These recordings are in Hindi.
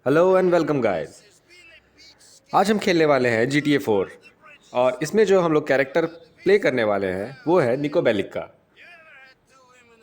Hello and welcome guys. आज हम खेलने वाले हैं GTA 4 और इसमें जो हम लोग कैरेक्टर प्ले करने वाले हैं वो है निको बेलिक का।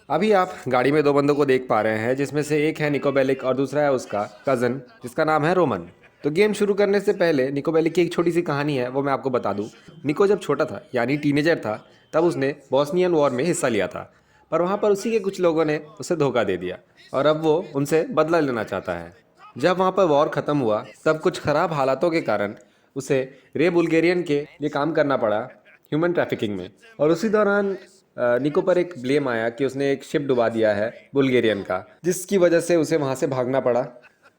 अभी आप गाड़ी में दो बंदों को देख पा रहे हैं जिसमें से एक है निको बेलिक और दूसरा है उसका कज़न जिसका नाम है रोमन। तो गेम शुरू करने से पहले निको बेलिक की एक छोटी सी कहानी है वो मैं आपको बता दूं। निको जब छोटा था यानी टीनेजर था तब उसने बॉस्नियन वॉर में हिस्सा लिया था, पर वहाँ पर उसी के कुछ लोगों ने उसे धोखा दे दिया और अब वो उनसे बदला लेना चाहता है। जब वहाँ पर वॉर ख़त्म हुआ तब कुछ ख़राब हालातों के कारण उसे रे बुल्गेरियन के लिए काम करना पड़ा ह्यूमन ट्रैफिकिंग में। और उसी दौरान निको पर एक ब्लेम आया कि उसने एक शिप डुबा दिया है बुल्गेरियन का, जिसकी वजह से उसे वहाँ से भागना पड़ा।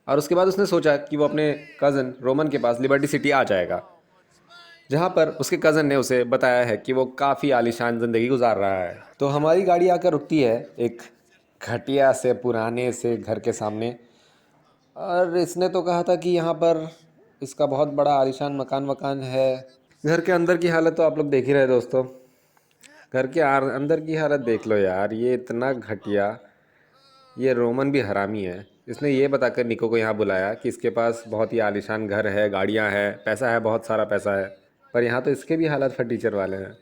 और उसके बाद उसने सोचा कि वो अपने कज़न रोमन के पास लिबर्टी सिटी आ जाएगा, जहाँ पर उसके कज़न ने उसे बताया है कि वो काफ़ी आलीशान ज़िंदगी गुजार रहा है। तो हमारी गाड़ी आकर रुकती है एक घटिया से पुराने से घर के सामने, और इसने तो कहा था कि यहाँ पर इसका बहुत बड़ा आलीशान मकान वकान है। घर के अंदर की हालत तो आप लोग देख ही रहे दोस्तों। घर के अंदर की हालत देख लो यार, ये इतना घटिया। ये रोमन भी हरामी है। इसने ये बताकर निको को यहाँ बुलाया कि इसके पास बहुत ही आलीशान घर है, गाड़ियाँ हैं, पैसा है, बहुत सारा पैसा है, पर यहाँ तो इसके भी हालत फटीचर वाले हैं।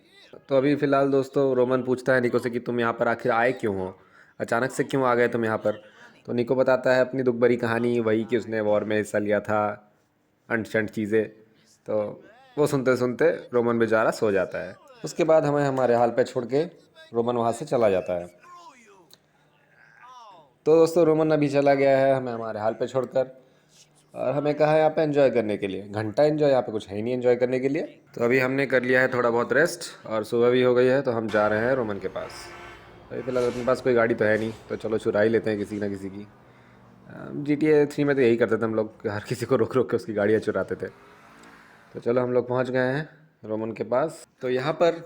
तो अभी फ़िलहाल दोस्तों रोमन पूछता है निको से कि तुम यहाँ पर आखिर आए क्यों हो, अचानक से क्यों आ गए तुम यहाँ पर। तो निको बताता है अपनी दुख भरी कहानी, वही कि उसने वॉर में हिस्सा लिया था, अंट शंट चीज़ें। तो वो सुनते सुनते रोमन बेचारा सो जाता है। उसके बाद हमें हमारे हाल पे छोड़ के रोमन वहाँ से चला जाता है। तो दोस्तों रोमन अभी चला गया है हमें हमारे हाल पे छोड़कर, और हमें कहा है यहाँ पे एंजॉय करने के लिए। घंटा एंजॉय, यहाँ पे कुछ है ही नहीं एंजॉय करने के लिए। तो अभी हमने कर लिया है थोड़ा बहुत रेस्ट और सुबह भी हो गई है, तो हम जा रहे हैं रोमन के पास। अभी फिलहाल अपने पास कोई गाड़ी तो है नहीं, तो चलो चुरा ही लेते हैं किसी ना किसी की। GTA 3 में तो यही करते थे हम लोग, हर किसी को रोक रोक के उसकी गाड़ियाँ चुराते थे। तो चलो हम लोग पहुँच गए हैं रोमन के पास। तो यहाँ पर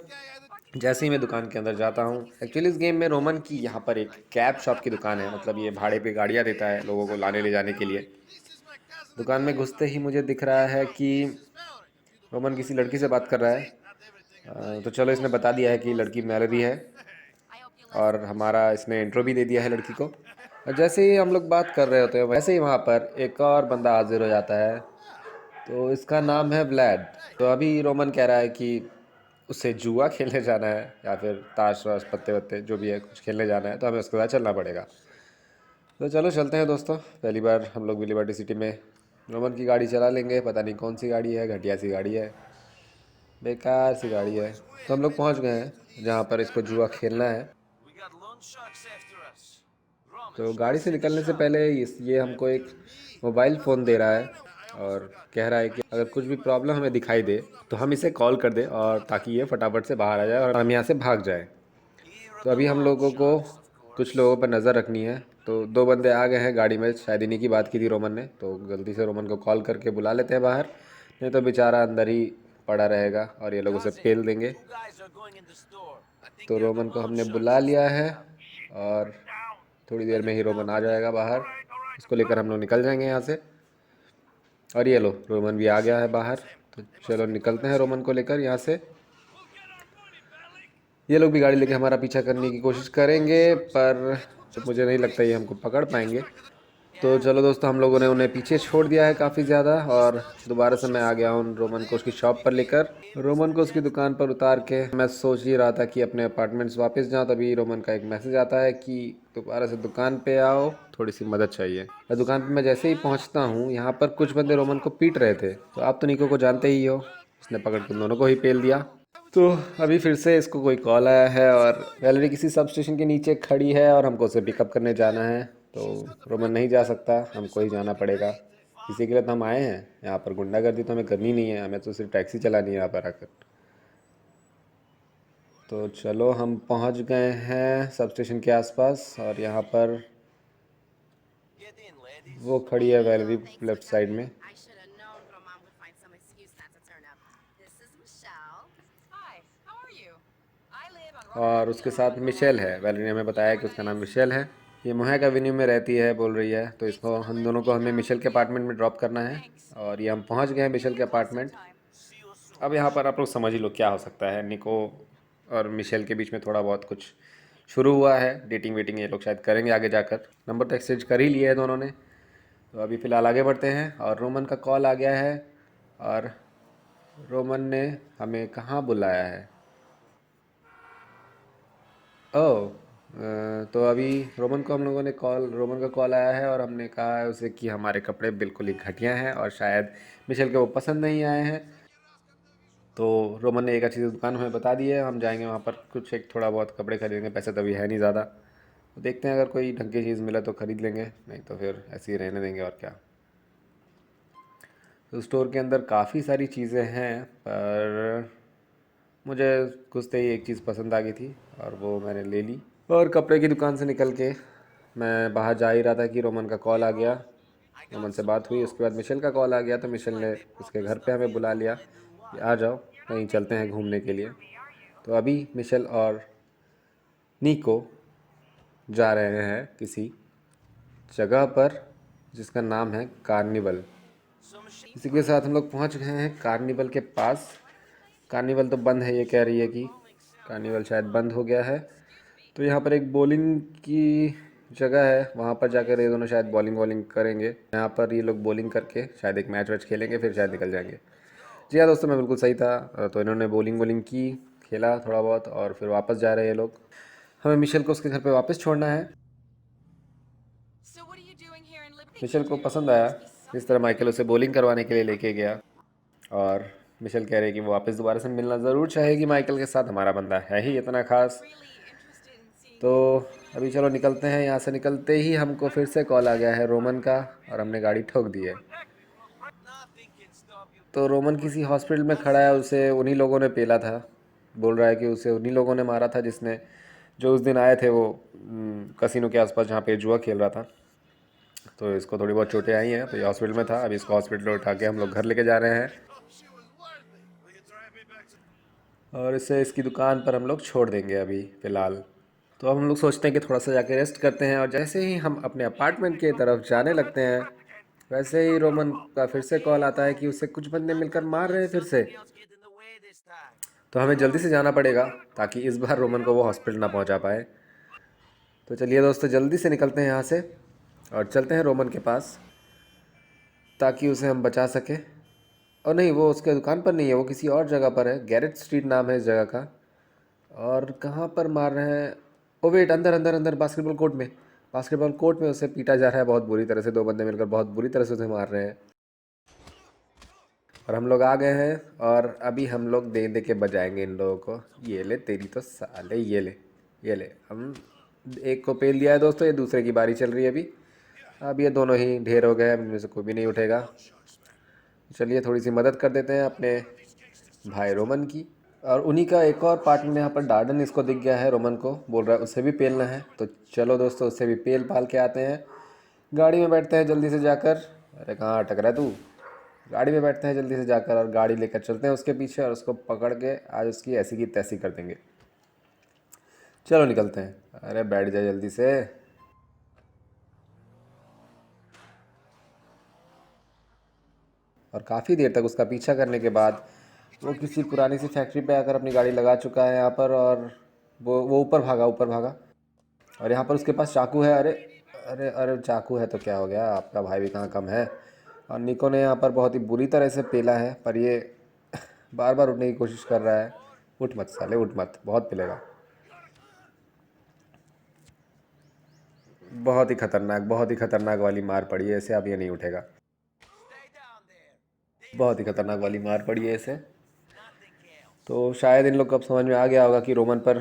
जैसे ही मैं दुकान के अंदर जाता हूँ, एक्चुअली इस गेम में रोमन की यहाँ पर एक कैब शॉप की दुकान है, मतलब ये भाड़े पे गाड़ियाँ देता है लोगों को लाने ले जाने के लिए। दुकान में घुसते ही मुझे दिख रहा है कि रोमन किसी लड़की से बात कर रहा है। तो चलो इसने बता दिया है कि लड़की मैलरी है, और हमारा इसने इंट्रो भी दे दिया है लड़की को। और जैसे ही हम लोग बात कर रहे होते हैं वैसे ही वहाँ पर एक और बंदा हाजिर हो जाता है। तो इसका नाम है व्लैड। तो अभी रोमन कह रहा है कि उसे जुआ खेलने जाना है या फिर ताश वाश पत्ते वत्ते जो भी है कुछ खेलने जाना है, तो हमें उसके साथ चलना पड़ेगा। तो चलो चलते हैं दोस्तों। पहली बार हम लोग भी लिबर्टी सिटी में रोमन की गाड़ी चला लेंगे। पता नहीं कौन सी गाड़ी है, घटिया सी गाड़ी है, बेकार सी गाड़ी है। तो हम लोग पहुंच गए हैं जहां पर इसको जुआ खेलना है। तो गाड़ी से निकलने से पहले ये हमको एक मोबाइल फ़ोन दे रहा है और कह रहा है कि अगर कुछ भी प्रॉब्लम हमें दिखाई दे तो हम इसे कॉल कर दें, और ताकि ये फटाफट से बाहर आ जाए और हम यहाँ से भाग जाए। तो अभी हम लोगों को कुछ लोगों पर नज़र रखनी है। तो दो बंदे आ गए हैं गाड़ी में, शायद इन्हीं की बात की थी रोमन ने, तो जल्दी से रोमन को कॉल करके बुला लेते हैं बाहर, नहीं तो बेचारा अंदर ही पड़ा रहेगा और ये लोग उसे पेल देंगे। तो रोमन को हमने बुला लिया है और थोड़ी देर में ही रोमन आ जाएगा बाहर। इसको लेकर हम लोग निकल जाएंगे यहाँ से। और ये लो रोमन भी आ गया है बाहर। तो चलो निकलते हैं रोमन को लेकर यहाँ से। ये लोग भी गाड़ी लेके हमारा पीछा करने की कोशिश करेंगे, पर मुझे नहीं लगता ये हमको पकड़ पाएंगे। तो चलो दोस्तों, हम लोगों ने उन्हें पीछे छोड़ दिया है काफ़ी ज़्यादा, और दोबारा से मैं आ गया हूँ रोमन को उसकी शॉप पर लेकर। रोमन को उसकी दुकान पर उतार के मैं सोच ही रहा था कि अपने अपार्टमेंट्स वापस जाऊँ, तभी रोमन का एक मैसेज आता है कि दोबारा से दुकान पे आओ, थोड़ी सी मदद चाहिए। और दुकान पे मैं जैसे ही पहुँचता हूँ यहाँ पर कुछ बंदे रोमन को पीट रहे थे। तो आप तो निको को जानते ही हो, उसने पकड़ के उन दोनों को ही पेल दिया। तो अभी फिर से इसको कोई कॉल आया है और वैलेरी किसी सब स्टेशन के नीचे खड़ी है और हमको उसे पिकअप करने जाना है। तो रोमन नहीं जा सकता, हमको ही जाना पड़ेगा। इसी के लिए तो हम आए हैं यहाँ पर। गुंडागर्दी तो हमें करनी नहीं है, हमें तो सिर्फ टैक्सी चलानी है यहाँ पर आकर। तो चलो हम पहुँच गए हैं सब स्टेशन के आसपास, और यहाँ पर वो खड़ी है वैलेरी लेफ्ट साइड में। और उसके साथ मिशेल है। वैलेरी ने हमें बताया कि उसका नाम मिशेल है। ये मोहैक एवेन्यू में रहती है बोल रही है। तो इसको हम दोनों को हमें मिशेल के अपार्टमेंट में ड्रॉप करना है, और ये हम पहुंच गए हैं मिशेल के अपार्टमेंट। अब यहाँ पर आप लोग समझ ही लो क्या हो सकता है। निको और मिशेल के बीच में थोड़ा बहुत कुछ शुरू हुआ है, डेटिंग वेटिंग ये लोग शायद करेंगे आगे जाकर। नंबर तो एक्सचेंज कर ही लिया है दोनों ने। तो अभी फ़िलहाल आगे बढ़ते हैं और रोमन का कॉल आ गया है और रोमन ने हमें कहाँ बुलाया है। ओह! तो अभी रोमन का कॉल आया है और हमने कहा है उसे कि हमारे कपड़े बिल्कुल ही घटिया हैं और शायद मिशेल को वो पसंद नहीं आए हैं। तो रोमन ने एक अच्छी सी दुकान हमें बता दी है, हम जाएंगे वहाँ पर कुछ एक थोड़ा बहुत कपड़े खरीदेंगे। पैसे तो अभी है नहीं ज़्यादा, तो देखते हैं अगर कोई ढंग की चीज़ मिला तो ख़रीद लेंगे, नहीं तो फिर ऐसे ही रहने देंगे और क्या। तो स्टोर के अंदर काफ़ी सारी चीज़ें हैं, पर मुझे घुसते ही एक चीज़ पसंद आ गई थी और वो मैंने ले ली। और कपड़े की दुकान से निकल के मैं बाहर जा ही रहा था कि रोमन का कॉल आ गया। रोमन से बात हुई, उसके बाद मिशेल का कॉल आ गया, तो मिशेल ने उसके घर पे हमें बुला लिया कि आ जाओ कहीं चलते हैं घूमने के लिए। तो अभी मिशेल और नीको जा रहे हैं किसी जगह पर जिसका नाम है कार्निवल। इसी के साथ हम लोग पहुंच गए हैं कार्निवल के पास। कार्निवल तो बंद है, ये कह रही है कि कार्निवल शायद बंद हो गया है। तो यहाँ पर एक बॉलिंग की जगह है, वहाँ पर जाकर ये दोनों शायद बॉलिंग वॉलिंग करेंगे। यहाँ पर ये लोग बॉलिंग करके शायद एक मैच वैच खेलेंगे, फिर शायद निकल जाएंगे। जी हाँ दोस्तों, मैं बिल्कुल सही था। तो इन्होंने बॉलिंग वॉलिंग की, खेला थोड़ा बहुत और फिर वापस जा रहे हैं ये लोग। हमें मिशेल को उसके घर पे वापस छोड़ना है। मिशेल को पसंद आया जिस तरह माइकल उसे बॉलिंग करवाने के लिए लेके गया, और मिशेल कह रहे हैं कि वो वापस दोबारा से मिलना ज़रूर चाहेगी माइकल के साथ। हमारा बंदा है ही इतना ख़ास। तो अभी चलो निकलते हैं यहाँ से। निकलते ही हमको फिर से कॉल आ गया है रोमन का और हमने गाड़ी ठोक दी है। तो रोमन किसी हॉस्पिटल में खड़ा है, उसे उन्हीं लोगों ने पेला था। बोल रहा है कि उसे उन्हीं लोगों ने मारा था जिसने जो उस दिन आए थे वो कसिनो के आसपास जहाँ पे जुआ खेल रहा था। तो इसको थोड़ी बहुत चोटें आई हैं, तो ये हॉस्पिटल में था। अभी इसको हॉस्पिटल उठा के हम लोग घर लेके जा रहे हैं और इसे इसकी दुकान पर हम लोग छोड़ देंगे अभी फ़िलहाल। तो अब हम लोग सोचते हैं कि थोड़ा सा जाके रेस्ट करते हैं, और जैसे ही हम अपने अपार्टमेंट की तरफ जाने लगते हैं वैसे ही रोमन का फिर से कॉल आता है कि उसे कुछ बंदे मिलकर मार रहे हैं फिर से। तो हमें जल्दी से जाना पड़ेगा ताकि इस बार रोमन को वो हॉस्पिटल ना पहुंचा पाए। तो चलिए दोस्तों, जल्दी से निकलते हैं यहाँ से और चलते हैं रोमन के पास ताकि उसे हम बचा सकें। और नहीं, वो उसके दुकान पर नहीं है, वो किसी और जगह पर है। गैरेट स्ट्रीट नाम है इस जगह का। और कहाँ पर मार रहे हैं? ओ वेट, अंदर अंदर अंदर बास्केटबॉल कोर्ट में। बास्केटबॉल कोर्ट में उसे पीटा जा रहा है बहुत बुरी तरह से। दो बंदे मिलकर बहुत बुरी तरह से उसे मार रहे हैं। और हम लोग आ गए हैं और अभी हम लोग दे दे के बजाएंगे इन लोगों को। ये ले तेरी तो साले, ये ले ये ले। हम एक को पेल दिया है दोस्तों, ये दूसरे की बारी चल रही है अभी। अब ये दोनों ही ढेर हो गए, इनमें से कोई भी नहीं उठेगा। चलिए थोड़ी सी मदद कर देते हैं अपने भाई रोमन की। और उन्हीं का एक और पार्टनर यहाँ पर डार्डन इसको दिख गया है, रोमन को बोल रहा है उसे भी पेलना है। तो चलो दोस्तों, उससे भी पेल पाल के आते हैं। गाड़ी में बैठते हैं जल्दी से जाकर। अरे कहाँ अटक रहा है तू? गाड़ी में बैठते हैं जल्दी से जाकर और गाड़ी लेकर चलते हैं उसके पीछे और उसको पकड़ के आज उसकी ऐसी की तैसी कर देंगे। चलो निकलते हैं। अरे बैठ जा जल्दी से। और काफ़ी देर तक उसका पीछा करने के बाद वो किसी पुरानी सी फैक्ट्री पे आकर अपनी गाड़ी लगा चुका है यहाँ पर। और वो ऊपर भागा। और यहाँ पर उसके पास चाकू है। अरे अरे अरे, चाकू है तो क्या हो गया, आपका भाई भी कहाँ कम है। और निको ने यहाँ पर बहुत ही बुरी तरह से पेला है, पर ये बार बार उठने की कोशिश कर रहा है। उठ मत साले, उठ मत, बहुत पिलेगा। बहुत ही खतरनाक वाली मार पड़ी है इसे। अब ये नहीं उठेगा। बहुत ही खतरनाक वाली मार पड़ी है इसे। तो शायद इन लोग को अब समझ में आ गया होगा कि रोमन पर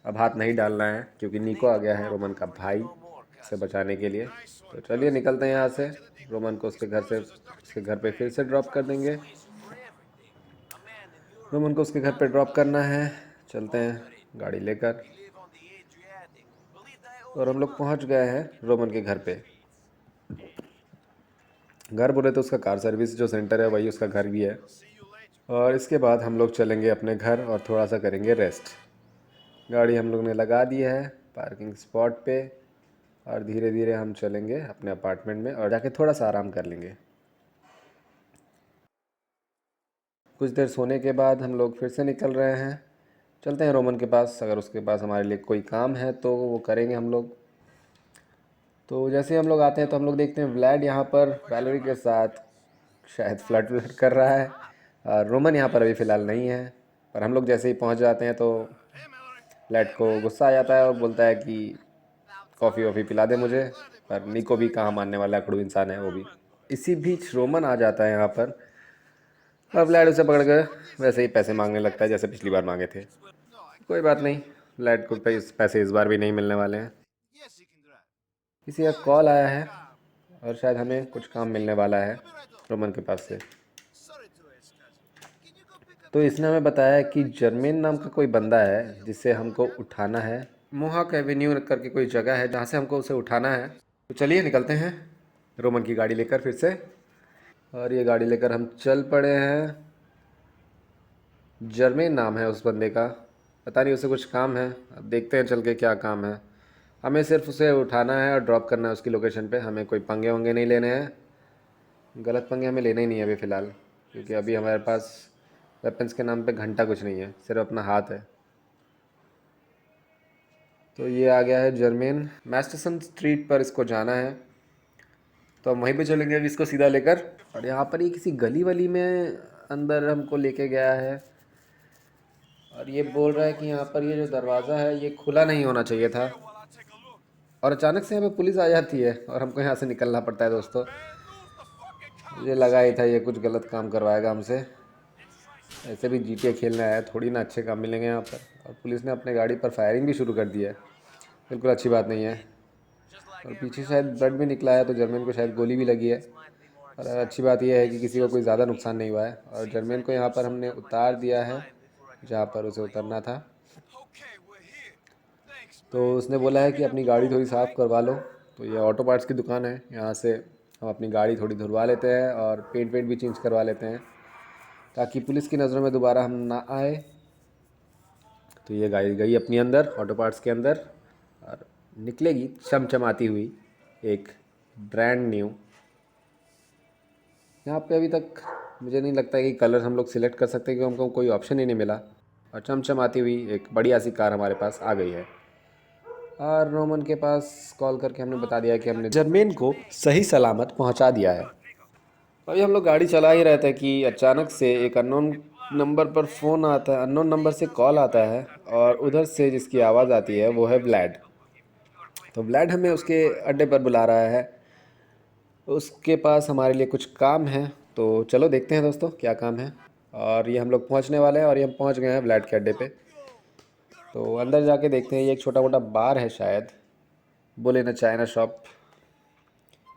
अब हाथ नहीं डालना है, क्योंकि निको आ गया है रोमन का भाई से बचाने के लिए। तो चलिए निकलते हैं यहाँ से। रोमन को उसके घर पे फिर से ड्रॉप कर देंगे। रोमन को उसके घर पे ड्रॉप करना है। चलते हैं गाड़ी लेकर। और हम लोग पहुँच गए हैं रोमन के घर पे। घर बोले तो उसका कार सर्विस जो सेंटर है वही उसका घर भी है। और इसके बाद हम लोग चलेंगे अपने घर और थोड़ा सा करेंगे रेस्ट। गाड़ी हम लोग ने लगा दी है पार्किंग स्पॉट पे और धीरे धीरे हम चलेंगे अपने अपार्टमेंट में और जाके थोड़ा सा आराम कर लेंगे। कुछ देर सोने के बाद हम लोग फिर से निकल रहे हैं। चलते हैं रोमन के पास। अगर उसके पास हमारे लिए कोई काम है तो वो करेंगे हम लोग। तो जैसे हम लोग आते हैं तो हम लोग देखते हैं व्लाड यहाँ पर वैलेरी के साथ शायद फ्लर्ट व्लर्ट कर रहा है, और रोमन यहाँ पर अभी फ़िलहाल नहीं है। पर हम लोग जैसे ही पहुँच जाते हैं तो व्लाड को गुस्सा आ जाता है और बोलता है कि कॉफ़ी वॉफ़ी पिला दे मुझे। पर निको भी कहाँ मानने वाला अकड़ू इंसान है वो भी। इसी बीच रोमन आ जाता है यहाँ पर, और व्लाड उसे पकड़ कर वैसे ही पैसे मांगने लगता है जैसे पिछली बार मांगे थे। कोई बात नहीं, व्लाड को पैसे इस बार भी नहीं मिलने वाले हैं। किसी का कॉल आया है और शायद हमें कुछ काम मिलने वाला है रोमन के पास से। तो इसने हमें बताया कि जर्मेन नाम का कोई बंदा है जिसे हमको उठाना है। मोहाक एवेन्यू करके कोई जगह है जहाँ से हमको उसे उठाना है। तो चलिए निकलते हैं रोमन की गाड़ी लेकर फिर से, और ये गाड़ी लेकर हम चल पड़े हैं। जर्मेन नाम है उस बंदे का, पता नहीं उसे कुछ काम है, अब देखते हैं चल के क्या काम है। हमें सिर्फ उसे उठाना है और ड्रॉप करना है उसकी लोकेशन पे। हमें कोई पंगे वंगे नहीं लेने हैं, गलत पंगे हमें लेने ही नहीं है अभी फ़िलहाल, क्योंकि अभी हमारे पास वेपन्स के नाम पे घंटा कुछ नहीं है, सिर्फ अपना हाथ है। तो ये आ गया है जर्मेन। मैस्टरसन स्ट्रीट पर इसको जाना है, तो हम वहीं पे चलेंगे अभी इसको सीधा लेकर। और यहाँ पर ये किसी गली वली में अंदर हमको लेके गया है, और ये बोल रहा है कि यहाँ पर ये जो दरवाज़ा है ये खुला नहीं होना चाहिए था, और अचानक से हमें पुलिस आ जाती है और हमको यहाँ से निकलना पड़ता है। दोस्तों मुझे लगा ही था ये कुछ गलत काम करवाएगा हमसे। ऐसे भी GTA खेलने आया है, थोड़ी ना अच्छे काम मिलेंगे यहाँ पर। और पुलिस ने अपने गाड़ी पर फायरिंग भी शुरू कर दी है, बिल्कुल अच्छी बात नहीं है। और पीछे शायद ब्लड भी निकला है, तो जर्मन को शायद गोली भी लगी है। और अच्छी बात यह है कि किसी को कोई ज़्यादा नुकसान नहीं हुआ है, और जर्मन को यहाँ पर हमने उतार दिया है जहाँ पर उसे उतरना था। तो उसने बोला है कि अपनी गाड़ी थोड़ी साफ़ करवा लो। तो ये ऑटो पार्ट्स की दुकान है, यहाँ से हम अपनी गाड़ी थोड़ी धुलवा लेते हैं और पेंट वेंट भी चेंज करवा लेते हैं, ताकि पुलिस की नज़रों में दोबारा हम ना आए। तो ये गाड़ी गई अपनी अंदर ऑटो पार्ट्स के अंदर, और निकलेगी चमचमाती हुई एक ब्रांड न्यू। यहाँ पे अभी तक मुझे नहीं लगता है कि कलर हम लोग सिलेक्ट कर सकते हैं, क्योंकि हमको कोई ऑप्शन ही नहीं मिला। और चमचमाती हुई एक बढ़िया सी कार हमारे पास आ गई है। और रोमन के पास कॉल करके हमने बता दिया कि हमने जर्मेन को सही सलामत पहुंचा दिया है। अभी हम लोग गाड़ी चला ही रहे थे कि अचानक से एक अननोन नंबर पर फ़ोन आता है, अननोन नंबर से कॉल आता है, और उधर से जिसकी आवाज़ आती है वो है व्लाड। तो व्लाड हमें उसके अड्डे पर बुला रहा है, उसके पास हमारे लिए कुछ काम है। तो चलो देखते हैं दोस्तों क्या काम है। और ये हम लोग पहुंचने वाले हैं, और ये हम पहुंच गए हैं व्लाड के अड्डे पे। तो अंदर जाके देखते हैं, ये एक छोटा मोटा बार है शायद, बोले ना चाइना शॉप।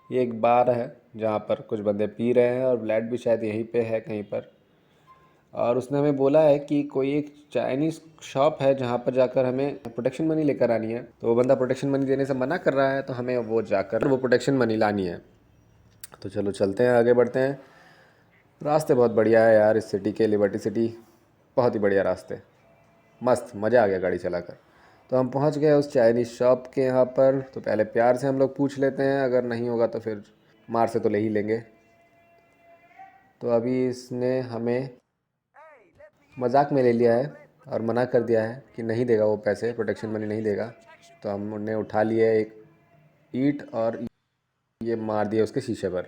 ये एक बार है जहाँ पर कुछ बंदे पी रहे हैं, और व्लाड भी शायद यहीं पे है कहीं पर। और उसने हमें बोला है कि कोई एक चाइनीज़ शॉप है जहाँ पर जाकर हमें प्रोटेक्शन मनी लेकर आनी है। तो वो बंदा प्रोटेक्शन मनी देने से मना कर रहा है, तो हमें वो जाकर वो प्रोटेक्शन मनी लानी है। तो चलो चलते हैं, आगे बढ़ते हैं। रास्ते बहुत बढ़िया है यार इस सिटी के, लिबर्टी सिटी, बहुत ही बढ़िया रास्ते, मस्त मज़ा आ गया गाड़ी चलाकर। तो हम पहुंच गए उस चाइनीज़ शॉप के यहाँ पर। तो पहले प्यार से हम लोग पूछ लेते हैं, अगर नहीं होगा तो फिर मार से तो ले ही लेंगे। तो अभी इसने हमें मजाक में ले लिया है और मना कर दिया है कि नहीं देगा वो पैसे, प्रोटेक्शन मनी नहीं देगा। तो हम उन्हें उठा लिए एक ईंट और ये मार दिया उसके शीशे पर,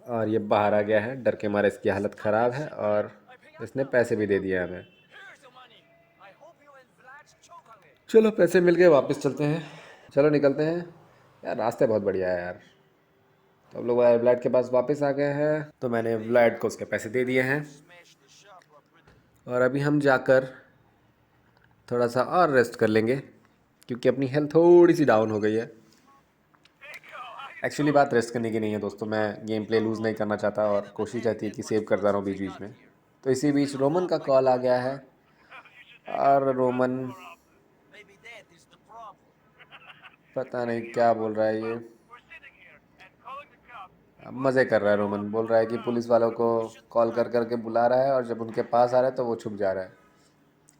और ये बाहर आ गया है। डर के मारे इसकी हालत ख़राब है, और इसने पैसे भी दे दिए हमें। चलो पैसे मिल गए, वापस चलते हैं। चलो निकलते हैं यार, रास्ते बहुत बढ़िया है यार। तो हम लोग व्लाड के पास वापस आ गए हैं। तो मैंने व्लाड को उसके पैसे दे दिए हैं, और अभी हम जाकर थोड़ा सा और रेस्ट कर लेंगे, क्योंकि अपनी हेल्थ थोड़ी सी डाउन हो गई है। एक्चुअली बात रेस्ट करने की नहीं है दोस्तों, मैं गेम प्ले लूज़ नहीं करना चाहता, और कोशिश रहती है कि सेव करता रहूँ बीच बीच में। तो इसी बीच रोमन का कॉल आ गया है, और रोमन पता नहीं क्या बोल रहा है, ये मज़े कर रहा है। रोमन बोल रहा है कि पुलिस वालों को कॉल कर कर के बुला रहा है, और जब उनके पास आ रहा है तो वो छुप जा रहा है।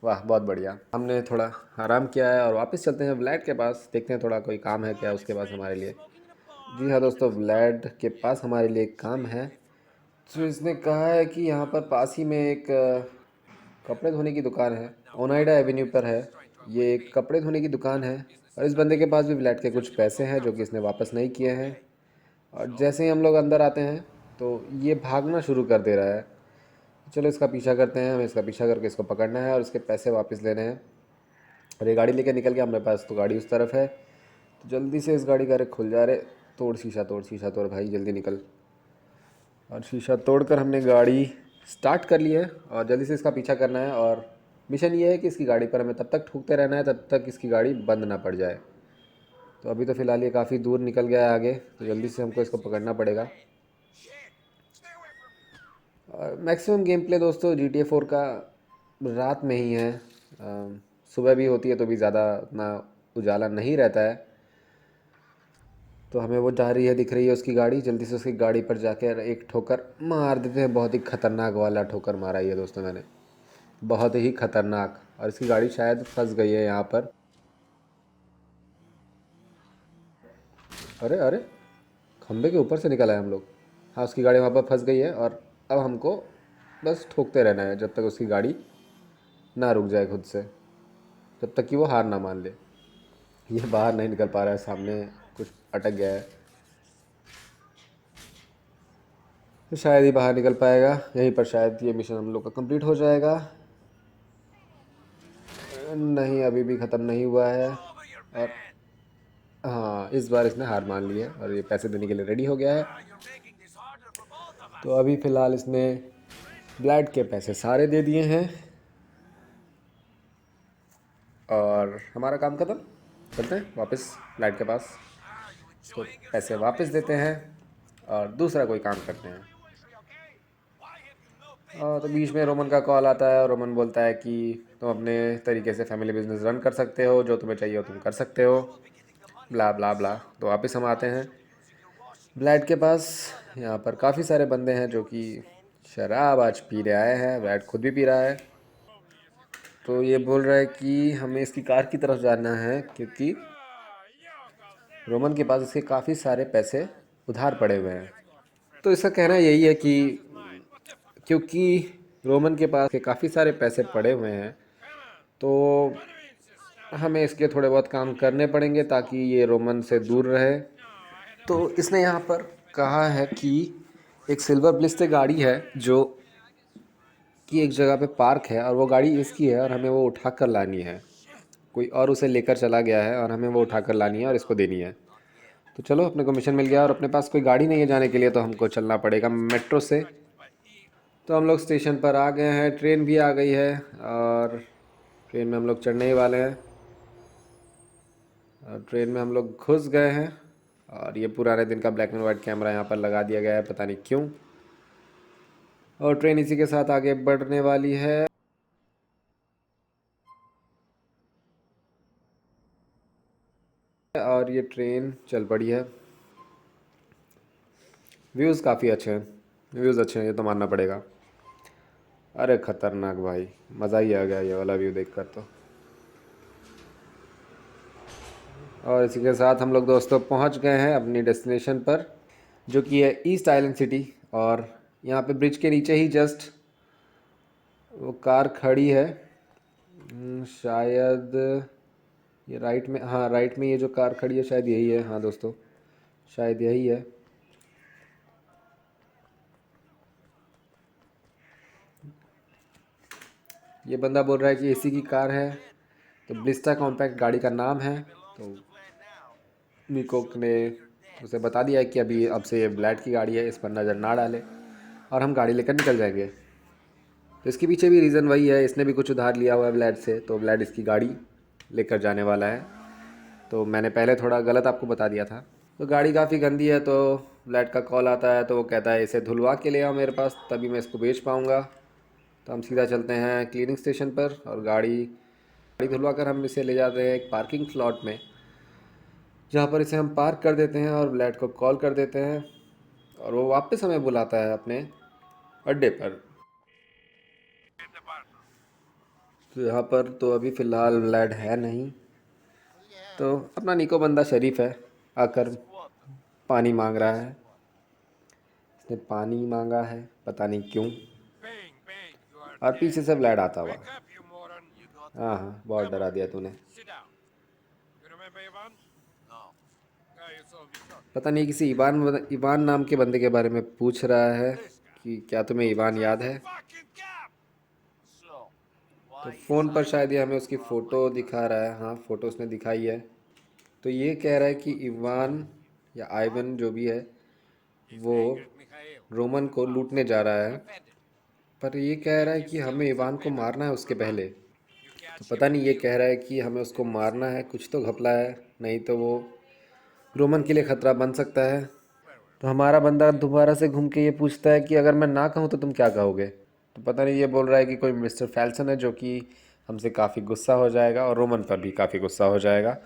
वाह बहुत बढ़िया। हमने थोड़ा आराम किया है और वापस चलते हैं व्लाड के पास, देखते हैं थोड़ा कोई काम है क्या उसके पास हमारे लिए। जी हाँ दोस्तों, व्लाड के पास हमारे लिए एक काम है। तो इसने कहा है कि यहाँ पर पास ही में एक कपड़े धोने की दुकान है, ओनाइडा एवेन्यू पर है। ये एक कपड़े धोने की दुकान है, और इस बंदे के पास भी व्लाड के कुछ पैसे हैं जो कि इसने वापस नहीं किए हैं। और जैसे ही हम लोग अंदर आते हैं तो ये भागना शुरू कर दे रहा है। चलो इसका पीछा करते हैं, हमें इसका पीछा करके इसको पकड़ना है और इसके पैसे वापस लेने हैं। और ये गाड़ी लेके निकल गया, हमारे पास तो गाड़ी उस तरफ है। तो जल्दी से इस गाड़ी का रेक खुल जा रहे। तोड़ शीशा तोड़ भाई, जल्दी निकल। और शीशा तोड़कर हमने गाड़ी स्टार्ट कर ली है और जल्दी से इसका पीछा करना है। और मिशन ये है कि इसकी गाड़ी पर हमें तब तक ठूकते रहना है तब तक इसकी गाड़ी बंद ना पड़ जाए। तो अभी तो फ़िलहाल ये काफ़ी दूर निकल गया है आगे, तो जल्दी से हमको इसको पकड़ना पड़ेगा। मैक्सिमम गेम प्ले दोस्तों GTA 4 का रात में ही है। सुबह भी होती है तो भी ज़्यादा उतना उजाला नहीं रहता है। तो हमें वो जा रही है, दिख रही है उसकी गाड़ी। जल्दी से उसकी गाड़ी पर जाकर एक ठोकर मार देते हैं। बहुत ही ख़तरनाक वाला ठोकर मारा ही है दोस्तों मैंने, बहुत ही ख़तरनाक। और इसकी गाड़ी शायद फंस गई है यहाँ पर। अरे अरे, खंबे के ऊपर से निकल आए हम लोग। हाँ, उसकी गाड़ी वहाँ पर फंस गई है और अब हमको बस ठोकते रहना है जब तक उसकी गाड़ी ना रुक जाए खुद से, जब तक कि वो हार ना मान ले। ये बाहर नहीं निकल पा रहा है, सामने कुछ अटक गया है। तो शायद ही बाहर निकल पाएगा। यहीं पर शायद ये मिशन हम लोग का कंप्लीट हो जाएगा। नहीं, अभी भी ख़त्म नहीं हुआ है। और हाँ, इस बार इसने हार मान ली है और ये पैसे देने के लिए रेडी हो गया है। तो अभी फ़िलहाल इसने ब्लैड के पैसे सारे दे दिए हैं और हमारा काम खत्म। चलते हैं वापस ब्लैड के पास, तो पैसे वापस देते हैं और दूसरा कोई काम करते हैं। और तो बीच में रोमन का कॉल आता है और रोमन बोलता है कि तुम अपने तरीके से फैमिली बिजनेस रन कर सकते हो, जो तुम्हें चाहिए हो तुम कर सकते हो, ब्ला ब्ला ब्ला। तो वापस हम आते हैं ब्लैड के पास। यहाँ पर काफ़ी सारे बंदे हैं जो कि शराब आज पी रहे आए हैं। ब्लैड खुद भी पी रहा है। तो ये बोल रहा है कि हमें इसकी कार की तरफ जाना है क्योंकि रोमन के पास इसके काफ़ी सारे पैसे उधार पड़े हुए हैं। तो इसका कहना यही है कि क्योंकि रोमन के पास के काफ़ी सारे पैसे पड़े हुए हैं तो हमें इसके थोड़े बहुत काम करने पड़ेंगे ताकि ये रोमन से दूर रहे। तो इसने यहाँ पर कहा है कि एक सिल्वर ब्लिस्टे गाड़ी है जो कि एक जगह पे पार्क है और वो गाड़ी इसकी है और हमें वो उठा कर लानी है। कोई और उसे लेकर चला गया है और हमें वो उठा कर लानी है और इसको देनी है। तो चलो, अपने को मिशन मिल गया और अपने पास कोई गाड़ी नहीं है जाने के लिए, तो हमको चलना पड़ेगा मेट्रो से। तो हम लोग स्टेशन पर आ गए हैं, ट्रेन भी आ गई है और ट्रेन में हम लोग चढ़ने ही वाले हैं। और ट्रेन में हम लोग घुस गए हैं और ये पुराने दिन का ब्लैक एंड वाइट कैमरा यहाँ पर लगा दिया गया है, पता नहीं क्यों। और ट्रेन इसी के साथ आगे बढ़ने वाली है। और ये ट्रेन चल पड़ी है। व्यूज़ काफ़ी अच्छे हैं, व्यूज़ अच्छे हैं, ये तो मानना पड़ेगा। अरे ख़तरनाक भाई, मज़ा ही आ गया ये वाला व्यू देखकर तो। और इसी के साथ हम लोग दोस्तों पहुंच गए हैं अपनी डेस्टिनेशन पर, जो कि है ईस्ट आइलैंड सिटी। और यहाँ पे ब्रिज के नीचे ही जस्ट वो कार खड़ी है। शायद ये राइट में, हाँ राइट में ये जो कार खड़ी है शायद यही है। हाँ दोस्तों, शायद यही है। ये बंदा बोल रहा है कि एसी की कार है, तो ब्लिस्टा कॉम्पैक्ट गाड़ी का नाम है। तो निकोक ने उसे बता दिया है कि अभी अब से ये ब्लैड की गाड़ी है, इस पर नज़र ना डाले और हम गाड़ी लेकर निकल जाएंगे। तो इसके पीछे भी रीज़न वही है, इसने भी कुछ उधार लिया हुआ है ब्लैड से, तो ब्लैड इसकी गाड़ी लेकर जाने वाला है। तो मैंने पहले थोड़ा गलत आपको बता दिया था। तो गाड़ी काफ़ी गंदी है, तो ब्लैड का कॉल आता है तो वो कहता है इसे धुलवा के ले आओ मेरे पास, तभी मैं इसको बेच पाऊँगा। तो हम सीधा चलते हैं क्लीनिंग स्टेशन पर और गाड़ी धुलवा कर हम इसे ले जाते हैं एक पार्किंग स्लॉट में, जहाँ पर इसे हम पार्क कर देते हैं और ब्लैड को कॉल कर देते हैं और वो वापस हमें बुलाता है अपने अड्डे पर। तो यहाँ पर तो अभी फ़िलहाल ब्लैड है नहीं। तो अपना निको बंदा शरीफ है, आकर पानी मांग रहा है। इसने पानी मांगा है, पता नहीं क्यों। और पीछे से ब्लैड आता हुआ। हाँ हाँ, बहुत डरा दिया तूने। पता नहीं किसी इवान नाम के बंदे के बारे में पूछ रहा है कि क्या तुम्हें इवान याद है। तो फ़ोन पर शायद ये हमें उसकी फ़ोटो दिखा रहा है। हाँ, फ़ोटो उसने दिखाई है। तो ये कह रहा है कि इवान या आइवन जो भी है वो रोमन को लूटने जा रहा है, पर ये कह रहा है कि हमें इवान को मारना है उसके पहले। तो पता नहीं ये कह रहा है कि हमें उसको मारना है, कुछ तो घपला है, नहीं तो वो रोमन के लिए ख़तरा बन सकता है। तो हमारा बंदा दोबारा से घूम के ये पूछता है कि अगर मैं ना कहूँ तो तुम क्या कहोगे। तो पता नहीं ये बोल रहा है कि कोई मिस्टर फेल्सन है जो कि हमसे काफ़ी गुस्सा हो जाएगा और रोमन पर भी काफ़ी गुस्सा हो जाएगा।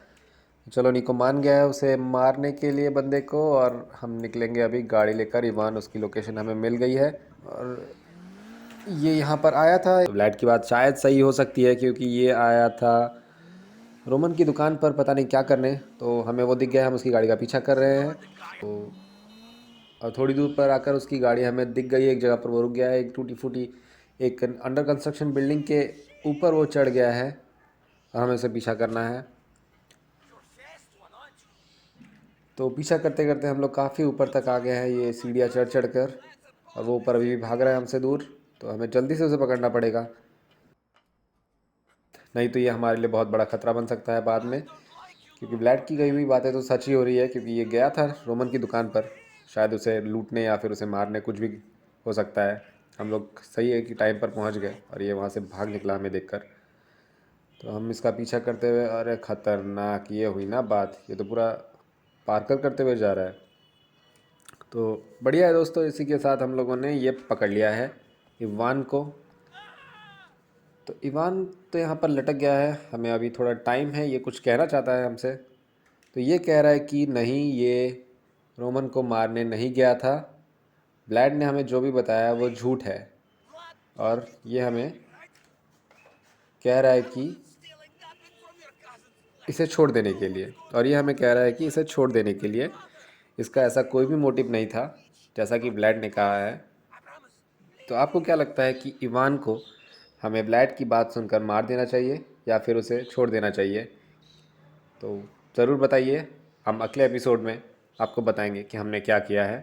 चलो निको मान गया है उसे मारने के लिए बंदे को, और हम निकलेंगे अभी गाड़ी लेकर। इवान उसकी लोकेशन हमें मिल गई है और ये यहाँ पर आया था। ब्लैड की बात शायद सही हो सकती है क्योंकि ये आया था रोमन की दुकान पर पता नहीं क्या करने, तो हमें वो दिख गया, हम उसकी गाड़ी का पीछा कर रहे हैं। तो और थोड़ी दूर पर आकर उसकी गाड़ी हमें दिख गई, एक जगह पर वो रुक गया है, एक टूटी फूटी एक अंडर कंस्ट्रक्शन बिल्डिंग के ऊपर वो चढ़ गया है और हमें उसे पीछा करना है। तो पीछा करते करते हम लोग काफ़ी ऊपर तक आ गए हैं, ये सीढ़ियाँ चढ़ चढ़ कर, और वो ऊपर अभी भी भाग रहा है हमसे दूर। तो हमें जल्दी से उसे पकड़ना पड़ेगा, नहीं तो ये हमारे लिए बहुत बड़ा खतरा बन सकता है बाद में। क्योंकि ब्लैड की गई हुई बातें तो सच ही हो रही है, क्योंकि ये गया था रोमन की दुकान पर शायद उसे लूटने या फिर उसे मारने, कुछ भी हो सकता है। हम लोग सही है कि टाइम पर पहुंच गए और ये वहां से भाग निकला हमें देखकर। तो हम इसका पीछा करते हुए, अरे ख़तरनाक ये हुई ना बात, ये तो पूरा पार्कर करते हुए जा रहा है। तो बढ़िया है दोस्तों, इसी के साथ हम लोगों ने ये पकड़ लिया है इवान को। तो इवान तो यहाँ पर लटक गया है, हमें अभी थोड़ा टाइम है, ये कुछ कहना चाहता है हमसे। तो ये कह रहा है कि नहीं, ये रोमन को मारने नहीं गया था, ब्लैड ने हमें जो भी बताया वो झूठ है। और ये हमें कह रहा है कि इसे छोड़ देने के लिए, और ये हमें कह रहा है कि इसे छोड़ देने के लिए इसका ऐसा कोई भी मोटिव नहीं था, जैसा कि ब्लैड ने कहा है। तो आपको क्या लगता है कि इवान को हमें ब्लैड की बात सुनकर मार देना चाहिए या फिर उसे छोड़ देना चाहिए? तो ज़रूर बताइए, हम अगले एपिसोड में आपको बताएंगे कि हमने क्या किया है।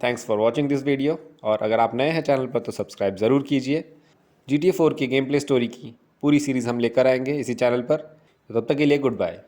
Thanks for watching this video, और अगर आप नए हैं चैनल पर तो सब्सक्राइब ज़रूर कीजिए। GTA 4 की गेम प्ले स्टोरी की पूरी सीरीज़ हम लेकर आएंगे इसी चैनल पर। तो तब तक के लिए गुड बाय।